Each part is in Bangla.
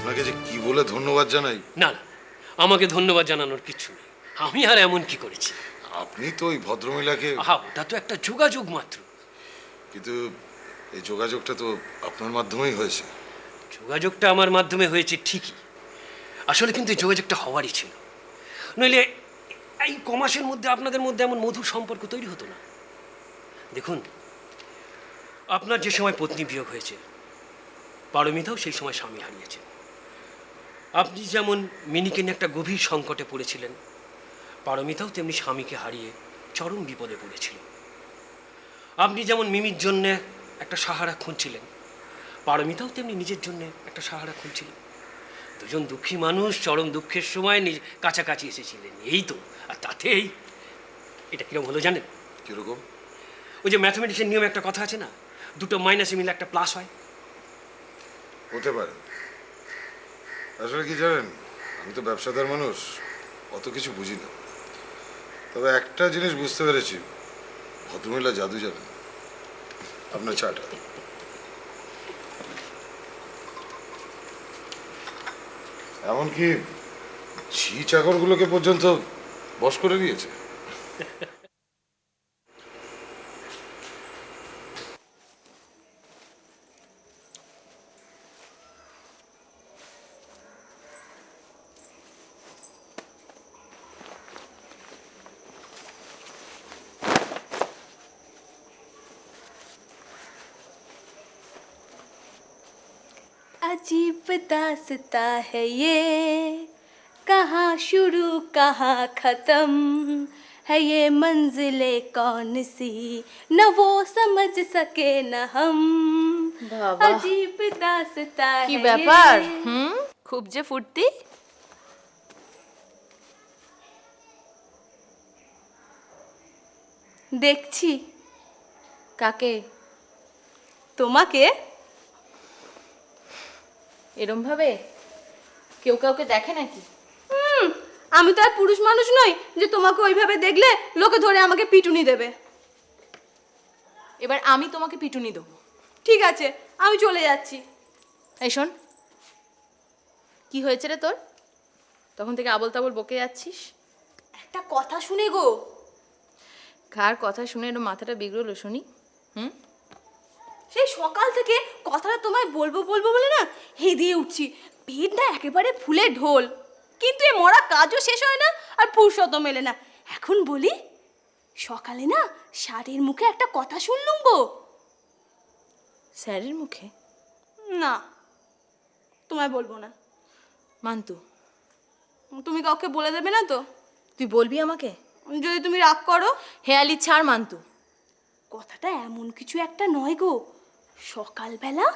আপনাকে যে কি বলে ধন্যবাদ জানাই। না না, আমাকে ধন্যবাদ জানানোর কিছু নেই। আমি আর এমন কি করেছি? আপনি তো ওই ভদ্রমহিলাকে। আহা, ওটা তো একটা যোগাযোগ মাত্র। কিন্তু এই যোগাযোগটা তো আপনার মাধ্যমেই হয়েছে। যোগাযোগটা আমার মাধ্যমে হয়েছে ঠিকই, আসলে কিন্তু এই যোগাযোগটা হওয়ারই ছিল। নইলে এই কমাসের মধ্যে আপনাদের মধ্যে এমন মধুর সম্পর্ক তৈরি হতো না। দেখুন, আপনার যে সময় পত্নী বিয়োগ হয়েছে, পারমিতাও সেই সময় স্বামী হারিয়েছে। আপনি যেমন মিনিকে নিয়ে একটা গভীর সংকটে পড়েছিলেন, পারমিতাও তেমনি স্বামীকে হারিয়ে চরম বিপদে পড়েছিল। আপনি যেমন মিমির জন্য একটা সাহারা খুঁজছিলেন, পারমিতাও তেমনি নিজের জন্য একটা সাহারা খুঁজছিলেন। দুজন দুঃখী মানুষ চরম দুঃখের সময় কাছাকাছি এসেছিলেন, এই তো। আর তাতেই এটা কিরকম হলো জানেন? কিরকম? ওই যে ম্যাথমেটিক্সের নিয়মে একটা কথা আছে না, দুটো মাইনাসে মিলে একটা প্লাস হয়। হতে পারে। আসলে কি জানেন, আমি তো ব্যবসাদার মানুষ, অত কিছু বুঝি না। তবে একটা জিনিস বুঝতে পেরেছি, ভদ্রমহিলা জাদু জানেন। আপনার চাটা। এমনকি ঝি চাকরগুলোকে পর্যন্ত বশ করে দিয়েছে। अजीब दास्ता है ये, कहाँ शुरू कहाँ खत्म है ये मंजिले कौन सी, न वो समझ सके न हम। বাবা, अजीब दास्ता কি है ব্যাপার? ये। খুব যে ফুর্তি। দেখছি কাকে? তোমাকে। এরম ভাবে কেউ কাউকে দেখে নাকি? আমি তো আর পুরুষ মানুষ নই যে তোমাকে ওইভাবে দেখলে লোকে ধরে আমাকে পিটুনি দেবে। এবার আমি তোমাকে পিটুনি দেবো। ঠিক আছে, আমি চলে যাচ্ছি। এই শোন, কি হয়েছে রে তোর? তখন থেকে আবল তাবল বকে যাচ্ছিস। একটা কথা শুনে গো। কার কথা শুনে এরম মাথাটা বিগড়লো শুনি? সেই সকাল থেকে কথাটা তোমায় বলবো বলবো বলে না হেদিয়ে উঠছি, পেট না একেবারে ফুলে ঢোল, কিন্তু এ মরা কাজও শেষ হয় না আর ফুরসতও মেলে না। এখন বলি, সকালে না শাড়ির মুখে একটা কথা শুনলুম গো। স্যারের মুখে? না, তোমায় বলবো না। মান্তু, তুমি কাউকে বলে দেবে না তো? তুই বলবি আমাকে? যদি তুমি রাগ করো। হেয়ালি ছাড় মান্তু। কথাটা এমন কিছু একটা নয় গো। সকালবেলা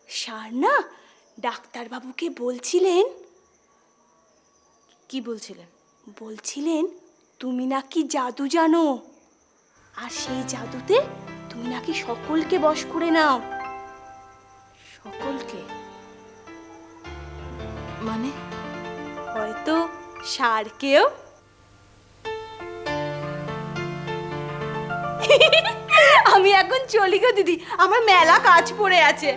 সার না ডাক্তারবাবুকে বলছিলেন। কি বলছিলেন? বলছিলেন তুমি নাকি জাদু জানো, আর সেই জাদুতে তুমি নাকি সকলকে বশ করে নাও। সকলকে? মানে? হয়তো সারকেও। আমি এখন চলি গো দিদি, আমার মেলা কাজ পড়ে আছে।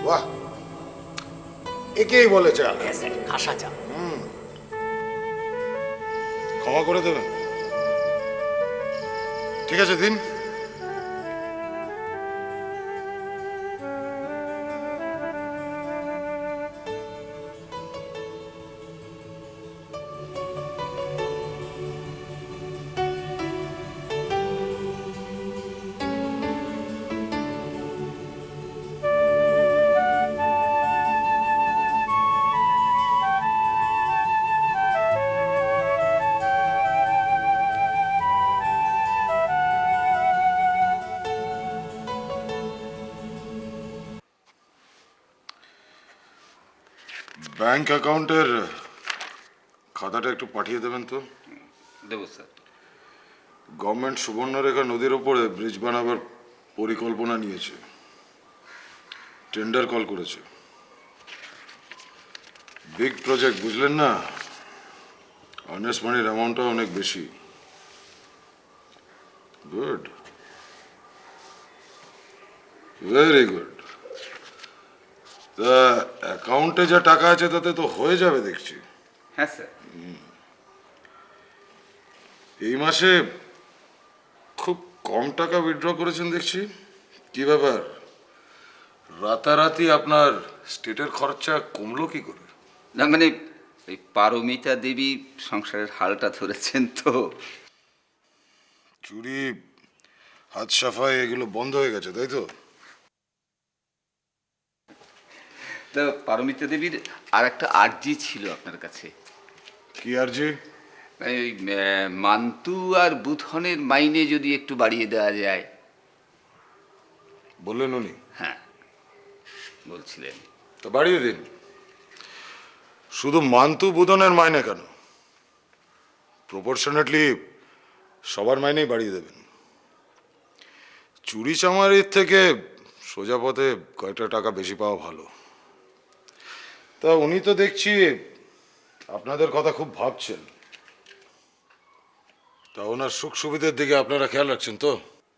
বাহ, একেই বলে চা। আশা চা। ক্ষমা করে দেবেন। ঠিক আছে, দিন। ব্যাংক অ্যাকাউন্টের খাতাটা একটু পাঠিয়ে দেবেন তো। দেবো স্যার। গভর্নমেন্ট সুবর্ণরেখা নদীর ওপরে ব্রিজ বানাবার পরিকল্পনা নিয়েছে, টেন্ডার কল করেছে। বিগ প্রজেক্ট, বুঝলেন না? আর্নেস্ট মানির অ্যামাউন্টটা অনেক বেশি। Good, very good. তা অ্যাকাউন্টে যা টাকা আছে তাতে তো হয়ে যাবে দেখছি। হ্যাঁ স্যার। এই মাসে খুব কম টাকা উইথড্র করেছেন দেখছি, কি ব্যাপার? রাতারাতি আপনার স্টেটের খরচা কমলো কি করে? না মানে ওই পারমিতা দেবী সংসারের হালটা ধরেছেন তো। চুরি, হাত সাফাই এগুলো বন্ধ হয়ে গেছে, তাই তো? তা পারমিতা দেবীর আর একটা আর্জি ছিল আপনার কাছে। কি আর জি? ওই মান্তু আর বুধনের মাইনে যদি একটু বাড়িয়ে দেওয়া যায়। বললেন উনি? হ্যাঁ বলছিলেন। তো বাড়িয়ে দিন। শুধু মান্তু বুদনের মাইনে কেন, প্রপোর্শনেটলি সবার মাইনেই বাড়িয়ে দেবেন। চুরি চামারির থেকে সোজা পথে কয়েকটা টাকা বেশি পাওয়া ভালো। তা উনি তো দেখছি আপনাদের কথা খুব ভাবছেন। তা ওনার সুখ সুবিধার দিকে আপনারা খেয়াল রাখছেন তো?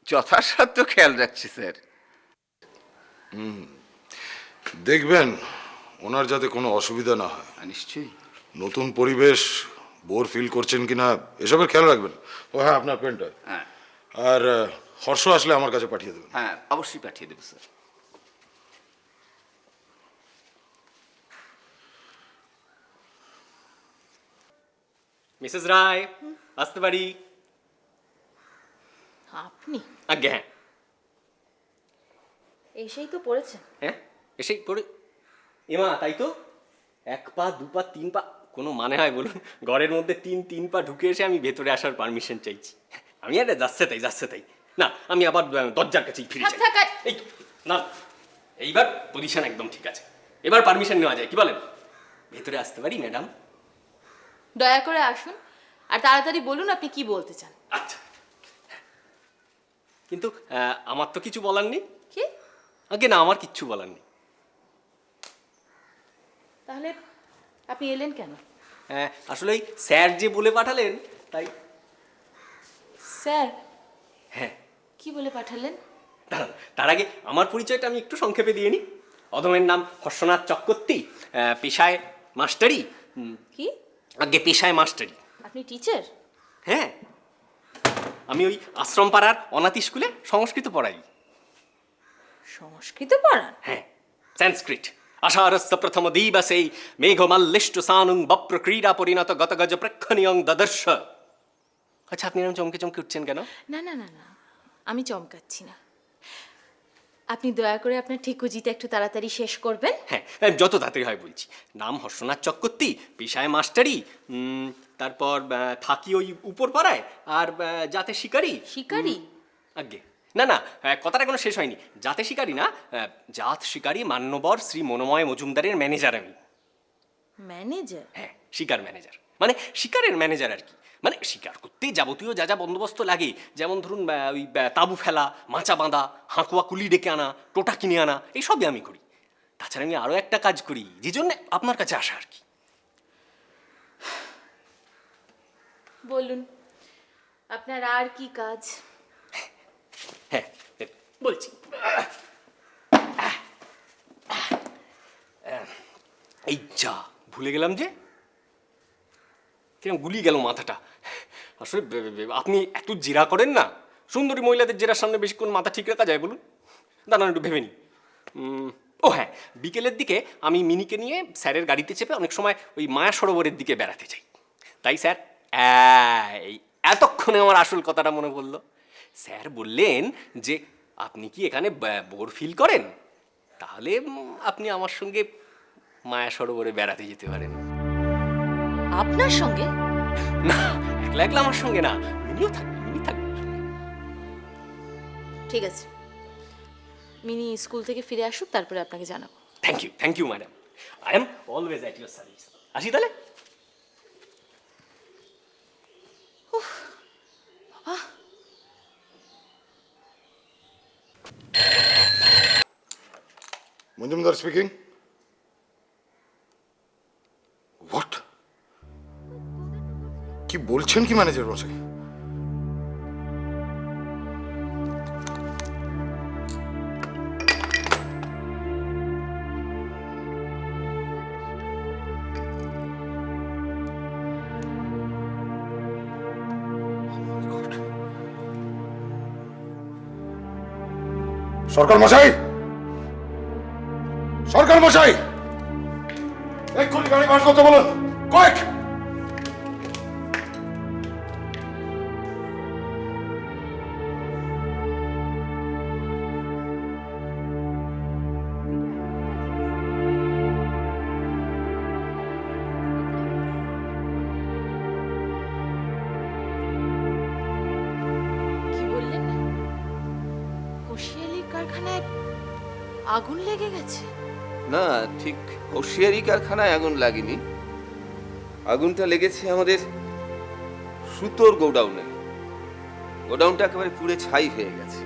যথাসাধ্য খেয়াল রাখছি স্যার। দেখবেন ওনার যাতে কোনো অসুবিধা না হয়। নিশ্চয়ই। নতুন পরিবেশ, বোর ফিল করছেন কিনা এসবের খেয়াল রাখবেন। ও হ্যাঁ, আপনার পেনটা। হ্যাঁ আর হর্ষ আসলে আমার কাছে পাঠিয়ে দেবেন। হ্যাঁ অবশ্যই পাঠিয়ে দেবো স্যার। মিসেস রায়, আসতে পারি? আপনি আজ্ঞে হ্যাঁ। এসেই তো পড়েছেন। হ্যাঁ এসেই পড়ে এমা, তাই তো। 1 পা 2 পা 3 পা কোনো মানে হয় বলুন? ঘরের মধ্যে 3 পা ঢুকে এসে আমি ভেতরে আসার পারমিশন চাইছি। আমি আরে যাচ্ছে তাই না, আমি আবার দরজার কাছেই ফিরে যাই। এই না, এইবার পজিশন একদম ঠিক আছে, এবার পারমিশন নেওয়া যায়, কি বলেন? ভেতরে আসতে পারি ম্যাডাম? দয়া করে আসুন আর তাড়াতাড়ি বলুন আপনি কি বলতে চান। আচ্ছা, কিন্তু আমার তো কিছু বলার নেই। কি? আগে না, আমার কিচ্ছু বলার নেই। তাহলে আপনি এলেন কেন? আসলে স্যার যে বলে পাঠালেন তাই। স্যার হ্যাঁ, কি বলে পাঠালেন? দাঁড়ান, তার আগে আমার পরিচয়টা আমি একটু সংক্ষেপে দিয়ে নিই। অধমের নাম হর্ষনাথ চক্রবর্তী, পেশায় মাস্টারি। কি? আগে পেশায় মাস্টারি। আপনি টিচার? হ্যাঁ, আমি ওই আশ্রম পাড়ার অনাথ স্কুলে সংস্কৃত পড়াই। সংস্কৃত পড়ান? হ্যাঁ, সংস্কৃত। আষাঢ়স্য প্রথম দিবসে মেঘমাল্লিষ্ট সানুং বপ্র ক্রীড়া পরিণত গতগজ প্রেক্ষণীয়ং দদর্শ। আচ্ছা, আপনি এরকম চমকে চমকে উঠছেন কেন? না না না না, আমি চমকাচ্ছি না। আপনি দয়া করে আপনার ঠিকুজিটা একটু তাড়াতাড়ি শেষ করবেন। হ্যাঁ, যত তাড়াতাড়ি হয় বলছি। নাম হর্ষনাথ চক্রবর্তী, পেশায় মাস্টারি, তারপর থাকি ওই উপর পাড়ায়, আর যাতে শিকারি। শিকারি? আজ্ঞে না না, কথাটা এখনো শেষ হয়নি। যাতে শিকারি না, জাত শিকারি মান্যবর শ্রী মনোময় মজুমদারের ম্যানেজার আমি। ম্যানেজার? হ্যাঁ, শিকার ম্যানেজার, মানে শিকারের ম্যানেজার আর কি। মানে শিকার করতে যাবতীয় যা যা বন্দোবস্ত লাগে, যেমন ধরুন ওই তাঁবু ফেলা, মাচা বাঁধা, হাঁকুয়া কুলি ডেকে আনা, টোটা কিনে আনা, এইসবই আমি করি। তাছাড়া আমি আরও একটা কাজ করি, যে জন্য আপনার কাছে আসা আর কি। বলুন আপনার আর কি কাজ? হ্যাঁ, বলছি। এই যা ভুলে গেলাম যে, কিরম গুলিয়ে গেল মাথাটা। আসলে আপনি এত জেরা করেন না। সুন্দরী মহিলাদের জেরার সামনে বেশিক্ষণ মাথা ঠিক রাখা যায় বলুন? দাঁড়ান একটু ভেবে নিই। ও হ্যাঁ, বিকেলের দিকে আমি মিনিকে নিয়ে স্যারের গাড়িতে চেপে অনেক সময় ওই মায়া সরোবরের দিকে বেড়াতে যাই। তাই স্যার, এই এতক্ষণে আমার আসল কথাটা মনে পড়লো। স্যার বললেন যে আপনি কি এখানে বোর ফিল করেন, তাহলে আপনি আমার সঙ্গে মায়া সরোবরে বেড়াতে যেতে পারেন। আপনার সঙ্গে? না, একলা একলা আমার সঙ্গে না, মিনিও থাকবে, মিনি থাকবে। ঠিক আছে, মিনি স্কুল থেকে ফিরে আসুক, তারপরে আপনাকে জানাবো। Thank you madam, I am always at your service. আসি তাহলে। মজুমদার স্পিকিং। হোয়াট? কি বলছেন কি ম্যানেজার মশাই? সরকার মশাই, সরকার মশাই, এক্ষুনি গাড়ি বার করতে বলুন, কয়েক। কি বললেন? হোশিয়ারির কারখানায় আগুন লেগে গেছে? না, ঠিক হোশিয়ারি কারখানায় আগুন লাগেনি। আগুনটা লেগেছে আমাদের সুতোর গোডাউনে। গোডাউনটা একেবারে পুড়ে ছাই হয়ে গেছে।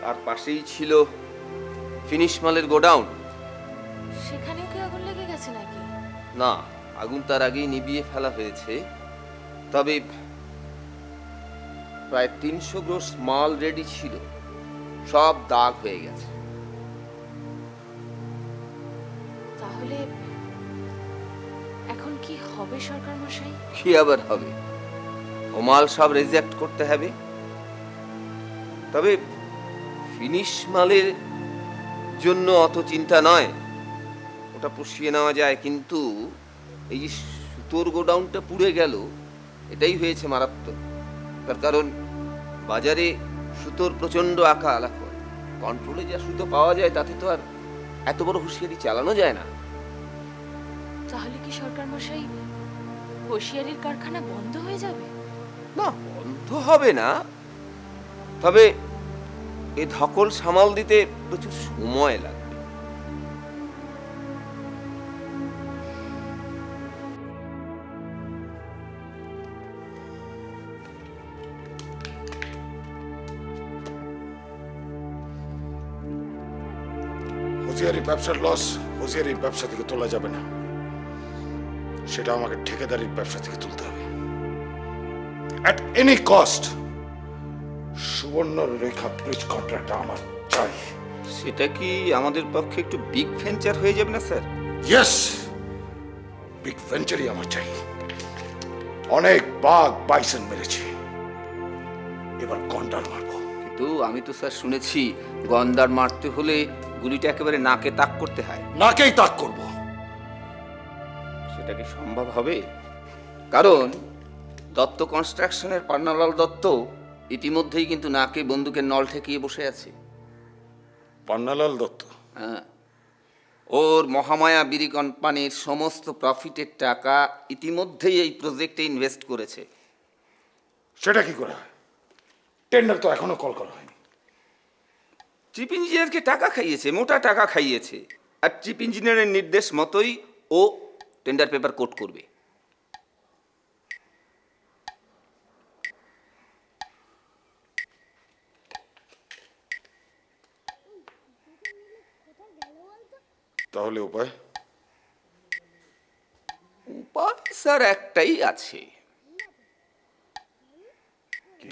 তার পাশেই ছিল ফিনিশ মালের গোডাউন। সেখানেও কি আগুন লেগে গেছে নাকি? না, আগুন তার আগেই নিভিয়ে ফেলা হয়েছে। তবে প্রায় 300 গ্রোস মাল রেডি ছিল, সব দাগ হয়ে গেছে। তাহলে এখন কি হবে সরকার মশাই? কি আবার হবে? ও মাল সব রিজেক্ট করতে হবে। তবে ফিনিশ মালের জন্য অত চিন্তা নয়, ওটা পুষিয়ে নেওয়া যায়। কিন্তু এই যে সুতোর গোডাউনটা পুড়ে গেল, এটাই হয়েছে মারাত্মক। তার কারণ বাজারে সুতোর প্রচণ্ড আকাল। এখন কন্ট্রোলে যা সুতো পাওয়া যায় তাতে তো আর এত বড় হুঁশিয়ারি চালানো যায় না। তাহলে কি সরকার মশাই হোশিয়ারির কারখানা বন্ধ হয়ে যাবে? না, বন্ধ হবে না। তবে এই ধকল সামাল দিতে প্রচুর সময় লাগবে। হুঁশিয়ারি ব্যবসার লস হুঁশিয়ারির ব্যবসা থেকে তোলা যাবে না, সেটা আমাকে ঠিকাদারির ব্যবসা থেকে তুলতে হবে। অ্যাট এনি কস্ট সুবর্ণ রেখা ব্রিজ কন্ট্রাক্ট আমার চাই। সেটা কি আমাদের পক্ষে একটু বিগ ভেঞ্চার হয়ে যাবে না স্যার? ইয়েস, বিগ ভেঞ্চারই আমার চাই। অনেক বাঘ বাইসন মেরেছি, এবার গন্ডার মারবো। কিন্তু আমি তো স্যার শুনেছি গন্ডার মারতে হলে গুলিটা একেবারে নাকে তাক করতে হয়। নাকেই তাক করবো। সেটা কি সম্ভব হবে? কারণ দত্ত কনস্ট্রাকশনের পান্নালাল দত্ত ইতিমধ্যেই কিন্তু নাকে বন্দুকের নল ঠেকিয়ে বসে আছে। পান্নালাল দত্ত? হ্যাঁ, ওর মহামায়া বিড়ি কোম্পানির সমস্ত প্রফিটের টাকা ইতিমধ্যেই এই প্রজেক্টে ইনভেস্ট করেছে। সেটা কি করে হয়? টেন্ডার তো এখনো কল করা হয়নি। চিফ ইঞ্জিনিয়ারকে টাকা খাইয়েছে, মোটা টাকা খাইয়েছে। আর চিফ ইঞ্জিনিয়ারের নির্দেশ মতোই ও টেন্ডার পেপার কোট করবে। তাহলে উপায়? উপায় স্যার একটাই আছে,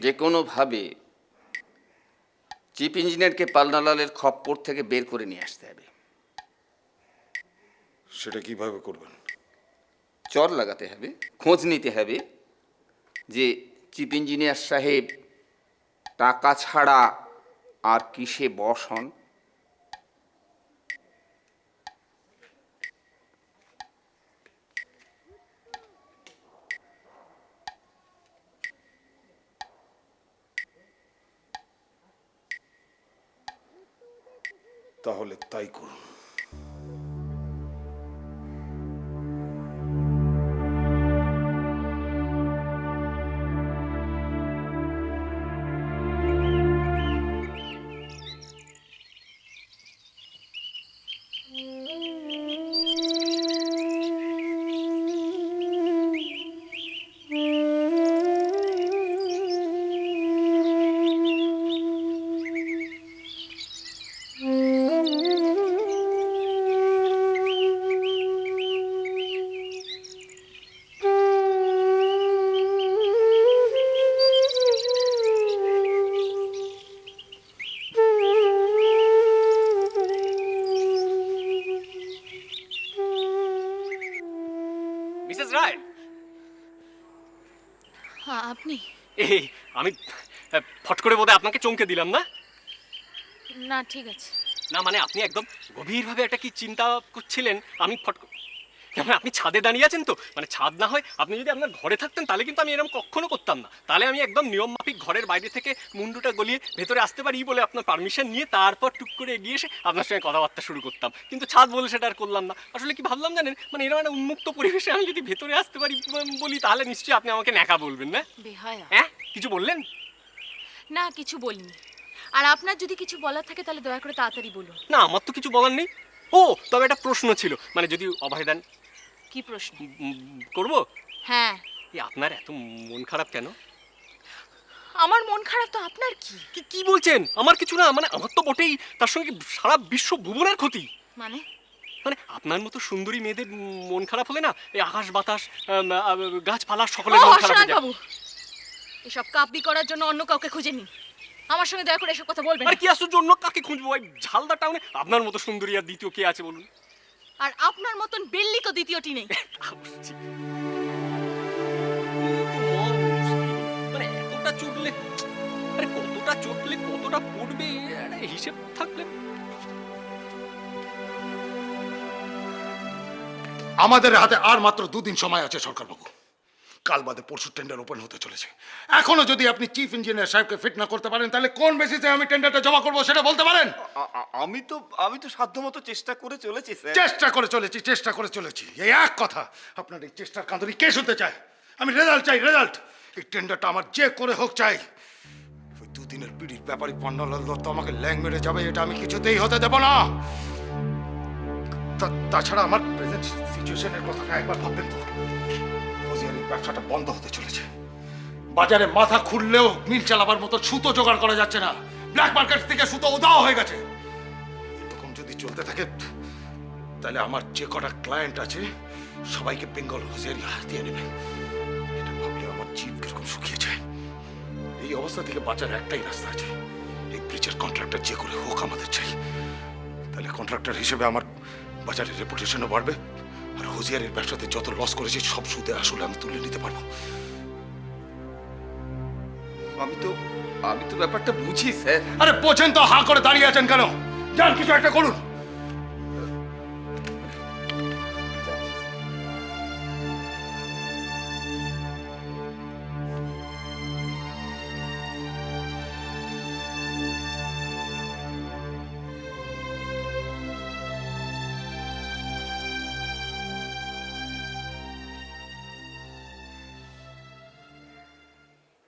যে কোনোভাবে চিফ ইঞ্জিনিয়ারকে পালনালালের খপ্পর থেকে বের করে নিয়ে আসতে হবে। সেটা কিভাবে করবেন? চর লাগাতে হবে, খোঁজ নিতে হবে যে চিফ ইঞ্জিনিয়ার সাহেব টাকা ছাড়া আর কিসে বশ হন। তাহলে তাই করুন। মিসেস রায়। হ্যাঁ আপনি? এই আমি ফট করে বোধহয় আপনাকে চমকে দিলাম না? না ঠিক আছে। না মানে আপনি একদম গভীরভাবে একটা কি চিন্তা করছিলেন, আমি যেমন আপনি ছাদে দাঁড়িয়ে আছেন তো, মানে ছাদ না হয় আপনি যদি আপনার ঘরে থাকতেন তাহলে কিন্তু আমি এরকম কখনো করতাম না। তাহলে আমি একদম নিয়ম মাফিক ঘরের বাইরে থেকে মুন্ডুটা গলিয়ে ভেতরে আসতে পারি বলে আপনার পারমিশন নিয়ে তারপর টুক করে এগিয়ে এসে আপনার সঙ্গে কথাবার্তা শুরু করতাম, কিন্তু ছাদ বলে সেটা আর করলাম না। আসলে কি ভাবলাম জানেন, মানে এরকম একটা উন্মুক্ত পরিবেশে আমি যদি ভেতরে আসতে পারি বলি তাহলে নিশ্চয়ই আপনি আমাকে ন্যাকা বলবেন না? বেহায়া। হ্যাঁ কিছু বললেন? না কিছু বলিনি। আর আপনার যদি কিছু বলার থাকে তাহলে দয়া করে তাড়াতাড়ি বলুন। না আমার তো কিছু বলার নেই। ও তবে একটা প্রশ্ন ছিল, মানে যদি অভয় দেন কি প্রশ্ন? করবো। হ্যাঁ। এই আপনার এত মন খারাপ কেন? আমার মন খারাপ তো আপনার কি? কি বলছেন? আমার কিছু না, মানে আমার তো বটেই, তার সঙ্গে সারা বিশ্ব ভুবনের ক্ষতি। মানে? মানে আপনার মতো সুন্দরী মেয়েদের মন খারাপ হলে না এই আকাশ বাতাস গাছপালা সকলের মন খারাপ হয়ে যায়। বাবু এসব কাব্যি করার জন্য অন্য কাউকে খুঁজে নিন, আমার সঙ্গে দয়া করে এসব কথা বলবেন না। আরে কি আশ্চর্য, অন্য কাকে খুঁজবো? ওই ঝালদা টাউনে আপনার মতো সুন্দরী আর দ্বিতীয় কে আছে বলুন? আর আপনার মতন বেল্লি তো দ্বিতীয়টি নেই। বুঝছি। মানে এতটা চটলে, আরে কতটা চটলে কতটা পড়বে একটা হিসেব থাকলে। আমাদের হাতে আর মাত্র 2 দিন সময় আছে সরকারবাবু। কাল বাদে পরশু টেন্ডার ওপেন হতে চলেছে। এখনো যদি আপনি চিফ ইঞ্জিনিয়ার সাহেবকে ফিট না করতে পারেন তাহলে কোন বেসিসে আমি টেন্ডারটা জমা করবো সেটা বলতে পারেন? আমি তো সাধ্যমতো চেষ্টা করে চলেছি স্যার। চেষ্টা করে চলেছি এই এক কথা। আপনার এই চেষ্টার কাঁদুরি কে শুনতে চায়? আমি রেজাল্ট চাই, রেজাল্ট। এই টেন্ডারটা আমার যে করে হোক চাই। ওই 2 দিনের পিড়ির ব্যাপারী পন্নালাল দত্ত আমাকে ল্যাং মেরে যাবে, এটা আমি কিছুতেই হতে দেব না। তাছাড়া আমার প্রেজেন্ট সিচুয়েশনের কথাটা একবার ভাববেন তো। ফৌজিয়ারির ব্যবসাটা বন্ধ হতে চলেছে। বাজারে মাথা খুললেও মিল চালাবার মতো সুতো জোগাড় করা যাচ্ছে না। ব্ল্যাক মার্কেট থেকে সুতো উধাও হয়ে গেছে। এরকম যদি চলতে থাকে তাহলে আমার যে কটা ক্লায়েন্ট আছে সবাইকে বেঙ্গল হুঁশিয়ারি হাতিয়ে নেবে। এটা ভাবলে আমার জিভ কিরকম শুকিয়ে যায়। এই অবস্থা থেকে বাঁচার একটাই রাস্তা আছে। এই ব্রিজের কন্ট্রাক্টর যে করে হোক আমাদের চাই। তাহলে কন্ট্রাক্টর হিসেবে আমার বাজারের রেপুটেশনও বাড়বে, আর হুঁশিয়ারির ব্যবসাতে যত লস করেছি সব সুদে আসলে আমি তুলে নিতে পারবো। আমি তো ব্যাপারটা বুঝি স্যার। আরে বোঝেন তো, হাঁ করে দাঁড়িয়ে আছেন কেন? যান কিছু একটা করুন।